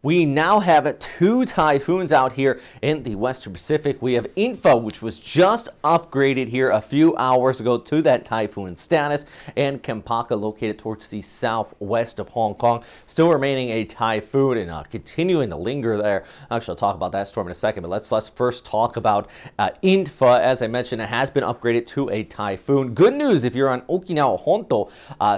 We now have two typhoons out here in the Western Pacific. We have In-fa, which was just upgraded here a few hours ago to that typhoon status, and Cempaka, located towards the southwest of Hong Kong, still remaining a typhoon and continuing to linger there. Actually, I'll talk about that storm in a second, but let's first talk about In-fa. As I mentioned, it has been upgraded to a typhoon. Good news if you're on Okinawa Honto,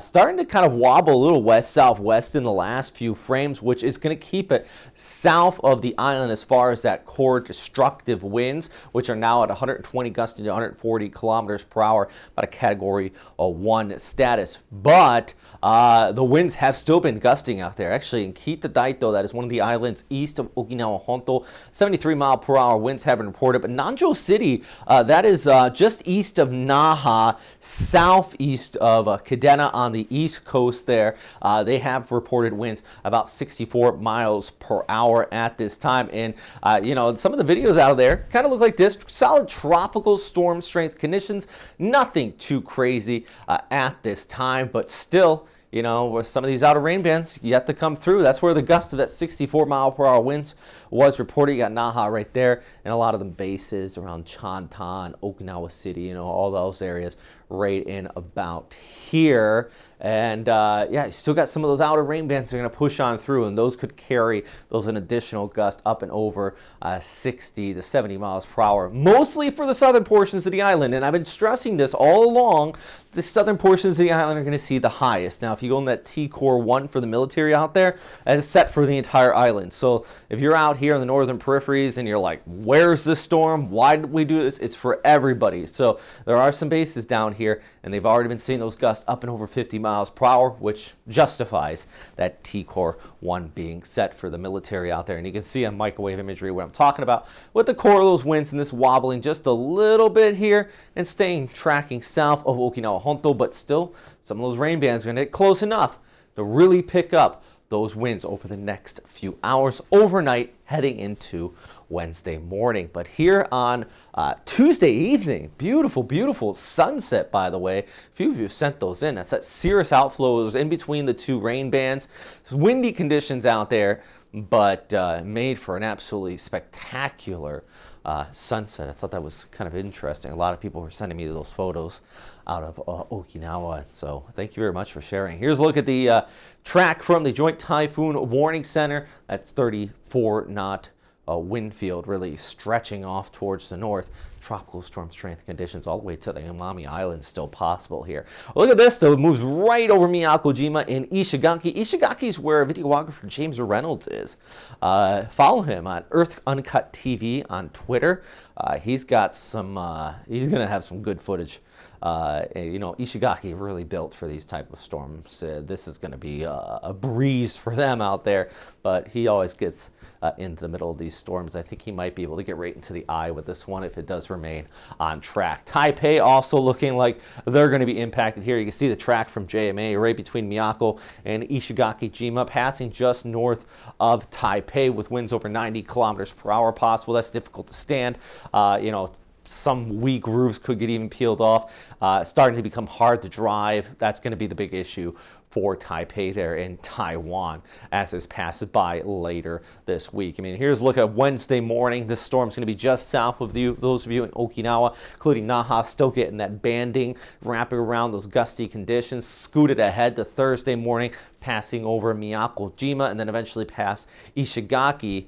starting to kind of wobble a little west-southwest in the last few frames, which is going to keep it south of the island as far as that core destructive winds, which are now at 120 gusting to 140 kilometers per hour, about a category 1 status. But the winds have still been gusting out there. Actually, in Kita Daito, that is one of the islands east of Okinawa Honto, 73 mile per hour winds have been reported. But Nanjo City, that is just east of Naha, southeast of Kadena on the east coast there, they have reported winds about 64 miles per hour at this time. And you know, some of the videos out of there kind of look like this: solid tropical storm strength conditions, nothing too crazy at this time, but still, you know, with some of these outer rain bands yet to come through. That's where the gust of that 64 mile per hour winds was reported. You got Naha right there, and a lot of them bases around Chantan, Okinawa City, you know, all those areas right in about here. And yeah, you still got some of those outer rain bands that are going to push on through, and those could carry those an additional gust up and over 60 to 70 miles per hour, mostly for the southern portions of the island. And I've been stressing this all along: the southern portions of the island are going to see the highest. Now, if you go in that T-Core 1 for the military out there, that is set for the entire island. So if you're out here in the northern peripheries and you're like, where's this storm? Why did we do this? It's for everybody. So there are some bases down here, and they've already been seeing those gusts up and over 50 miles per hour, which justifies that T-Core 1 being set for the military out there. And you can see on microwave imagery what I'm talking about with the core of those winds and this wobbling just a little bit here and staying tracking south of Okinawa Honto, but still some of those rain bands are going to get close enough to really pick up those winds over the next few hours, overnight, heading into Wednesday morning. But here on Tuesday evening, beautiful, beautiful sunset, by the way. A few of you sent those in. That's that cirrus outflows in between the two rain bands. Windy conditions out there, but made for an absolutely spectacular sunset. I thought that was kind of interesting. A lot of people were sending me those photos out of Okinawa, so thank you very much for sharing. Here's a look at the track from the Joint Typhoon Warning Center. That's 34 knot wind field, really stretching off towards the north. Tropical storm strength conditions all the way to the Amami Islands still possible here. Look at this, though. It moves right over Miyako Jima and Ishigaki. Ishigaki is where videographer James Reynolds is. Follow him on Earth Uncut TV on Twitter. He's got some, he's going to have some good footage. You know, Ishigaki really built for these type of storms. This is going to be a breeze for them out there, but he always gets into the middle of these storms. I think he might be able to get right into the eye with this one if it does remain on track. Taipei also looking like they're going to be impacted here. You can see the track from JMA right between Miyako and Ishigaki Jima, passing just north of Taipei with winds over 90 kilometers per hour possible. That's difficult to stand. You know, some weak roofs could get even peeled off. Starting to become hard to drive. That's going to be the big issue for Taipei there in Taiwan as this passes by later this week. I mean, here's a look at Wednesday morning. This storm's going to be just south of those of you in Okinawa, including Naha, still getting that banding, wrapping around those gusty conditions. Scooted ahead to Thursday morning, passing over Miyako Jima, and then eventually past Ishigaki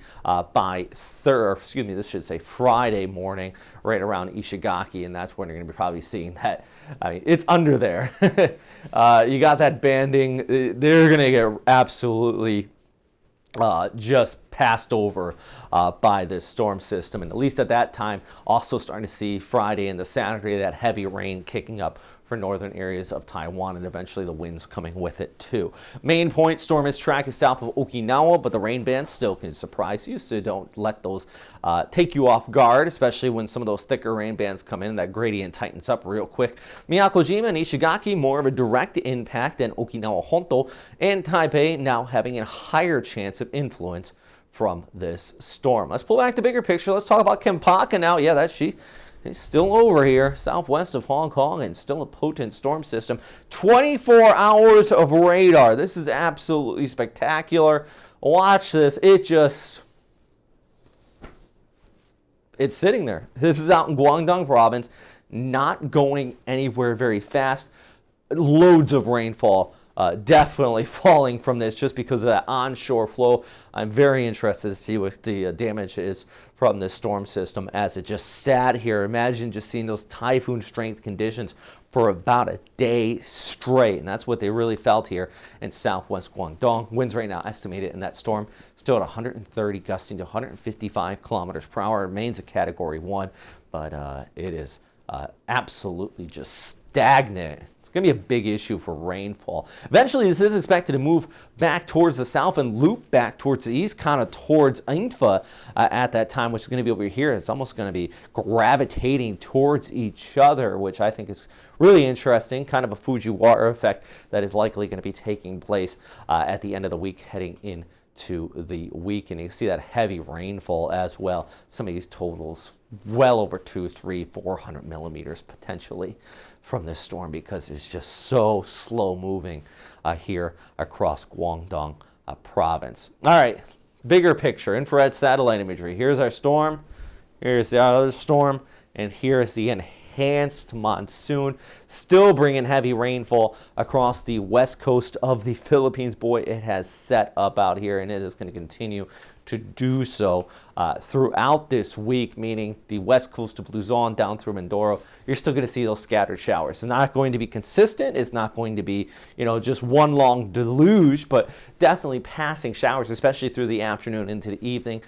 by this should say Friday morning, right around Ishigaki, and that's when you're going to be probably seeing that. I mean, it's under there. You got that banding. They're going to get absolutely just passed over by this storm system. And at least at that time, also starting to see Friday and the Saturday that heavy rain kicking up for northern areas of Taiwan, and eventually the winds coming with it too. Main point, storm is tracking south of Okinawa, but the rain bands still can surprise you, so don't let those take you off guard, especially when some of those thicker rain bands come in. That gradient tightens up real quick. Miyako Jima and Ishigaki, more of a direct impact than Okinawa Honto, and Taipei now having a higher chance of influence from this storm. Let's pull back the bigger picture. Let's talk about Cempaka now. Yeah, that's she. It's still over here, southwest of Hong Kong, and still a potent storm system. 24 hours of radar. This is absolutely spectacular. watch this. It's sitting there. This is out in Guangdong province, not going anywhere very fast. Loads of rainfall definitely falling from this just because of that onshore flow. I'm very interested to see what the damage is from this storm system as it just sat here. Imagine just seeing those typhoon strength conditions for about a day straight, and that's what they really felt here in southwest Guangdong. Winds right now estimated in that storm still at 130, gusting to 155 kilometers per hour. It remains a category 1, but it is absolutely just stagnant. It's going to be a big issue for rainfall. Eventually, this is expected to move back towards the south and loop back towards the east, kind of towards In-fa at that time, which is going to be over here. It's almost going to be gravitating towards each other, which I think is really interesting, kind of a Fujiwara effect that is likely going to be taking place at the end of the week heading into the week. And you see that heavy rainfall as well. Some of these totals well over 200, 300, 400 millimeters potentially from this storm because it's just so slow moving here across Guangdong province. All right, bigger picture, infrared satellite imagery. Here's our storm, here's the other storm, and here's the enhanced monsoon, still bringing heavy rainfall across the west coast of the Philippines. Boy, it has set up out here, and it is going to continue to do so throughout this week, meaning the west coast of Luzon down through Mindoro. You're still going to see those scattered showers. It's not going to be consistent. It's not going to be, just one long deluge, but definitely passing showers, especially through the afternoon into the evening,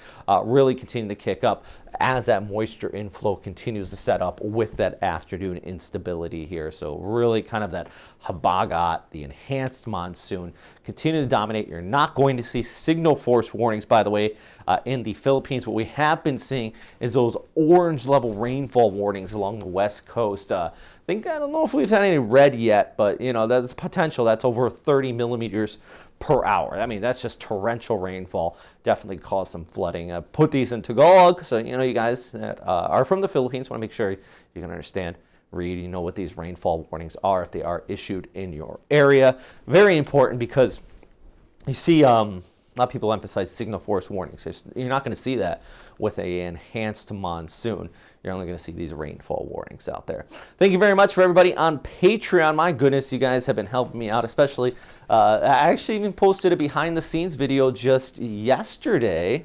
really continue to kick up as that moisture inflow continues to set up with that afternoon instability here. So really kind of that habagat, the enhanced monsoon, continue to dominate. You're not going to see signal force warnings, by the way, in the Philippines. What we have been seeing is those orange level rainfall warnings along the west coast. I don't know if we've had any red yet, but that's potential. That's over 30 millimeters per hour. I mean, that's just torrential rainfall. Definitely cause some flooding. Put these in Tagalog, so you guys that are from the Philippines want to make sure you can understand, read, what these rainfall warnings are if they are issued in your area. Very important because you see a lot of people emphasize signal force warnings. You're not going to see that with an enhanced monsoon. You're only going to see these rainfall warnings out there. Thank you very much for everybody on Patreon. My goodness, you guys have been helping me out, especially. I actually even posted a behind the scenes video just yesterday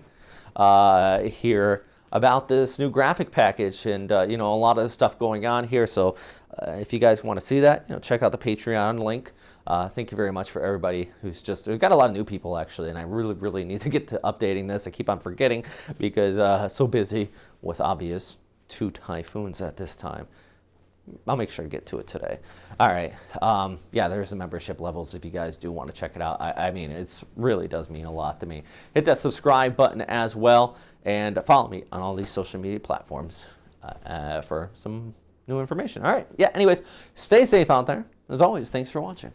here about this new graphic package and a lot of the stuff going on here. So if you guys want to see that, check out the Patreon link. Thank you very much for everybody we've got a lot of new people actually, and I really need to get to updating this. I keep on forgetting because so busy with obvious 2 typhoons at this time. I'll make sure to get to it today. All right. Yeah, there's the membership levels if you guys do want to check it out. I mean, it really does mean a lot to me. Hit that subscribe button as well, and follow me on all these social media platforms for some new information. All right. Yeah, anyways, stay safe out there. As always, thanks for watching.